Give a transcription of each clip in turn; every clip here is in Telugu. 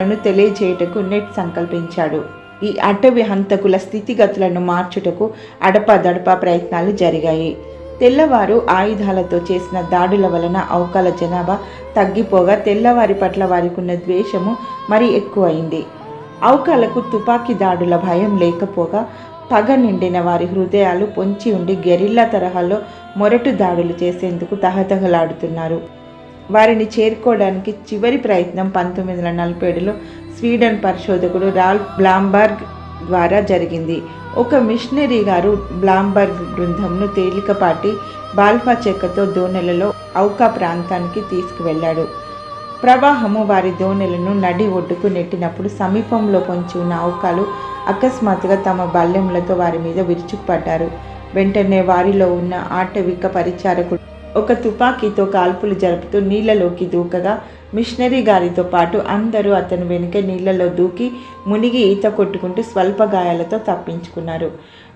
వివరాలను తెలియజేయుటకు నెట్ సంకల్పించాడు. ఈ అటవీ హంతకుల స్థితిగతులను మార్చుటకు అడపాదడపా ప్రయత్నాలు జరిగాయి. తెల్లవారు ఆయుధాలతో చేసిన దాడుల వలన అవకాల జనాభా తగ్గిపోగా తెల్లవారి పట్ల వారికున్న ద్వేషము మరి ఎక్కువైంది. అవకాలకు తుపాకీ దాడుల భయం లేకపోగా పగ నిండిన వారి హృదయాలు పొంచి ఉండి గెరిల్లా తరహాలో మొరటు దాడులు చేసేందుకు తహతహలాడుతున్నారు. వారిని చేరుకోవడానికి చివరి ప్రయత్నం 1947లో స్వీడన్ పరిశోధకుడు రాల్ఫ్ బ్లాంబర్గ్ ద్వారా జరిగింది. ఒక మిషనరీ గారు బ్లాంబర్గ్ బృందంను తేలికపాటి బాల్ఫా చెక్కతో దోణెలలో ఔకా ప్రాంతానికి తీసుకువెళ్ళాడు. ప్రవాహము వారి దోణెలను నడి ఒడ్డుకు నెట్టినప్పుడు సమీపంలో పొంచి ఉన్న ఔకాలు అకస్మాత్తుగా తమ బల్లెములతో వారి మీద విరుచుకుపడ్డారు. వెంటనే వారిలో ఉన్న ఆటవిక పరిచారకుడు ఒక తుపాకీతో కాల్పులు జరుపుతూ నీళ్లలోకి దూకగా మిషనరీ గారితో పాటు అందరూ అతను వెనుక నీళ్లలో దూకి మునిగి ఈత కొట్టుకుంటూ స్వల్ప గాయాలతో తప్పించుకున్నారు.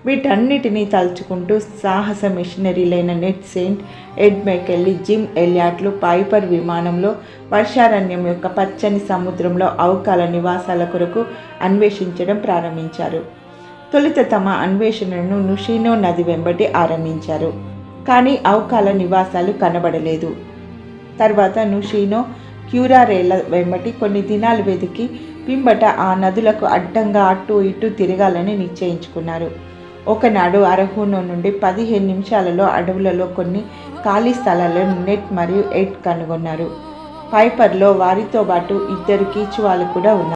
వీటన్నిటినీ తలుచుకుంటూ సాహస మిషనరీలైన నెట్ సెయింట్, ఎడ్ మెకెల్లీ, జిమ్ ఎలియాట్లు పైపర్ విమానంలో వర్షారణ్యం యొక్క పచ్చని సముద్రంలో అవకాల నివాసాల కొరకు అన్వేషించడం ప్రారంభించారు. తొలుత తమ అన్వేషణను నుషీనో నది వెంబడి ఆరంభించారు. కానీ అవకాల నివాసాలు కనబడలేదు. తర్వాత నుషీనో, క్యూరారేల వెంబటి కొన్ని దినాలు వెతికి పిమ్మట ఆ నదులకు అడ్డంగా అటు ఇటు తిరగాలని నిశ్చయించుకున్నారు. ఒకనాడు అరహూనో నుండి 15 నిమిషాలలో అడవులలో కొన్ని ఖాళీ స్థలాలను నెట్ మరియు ఎడ్ కనుగొన్నారు. పైపర్లో వారితో పాటు 2 కీచువాలు కూడా ఉన్నారు.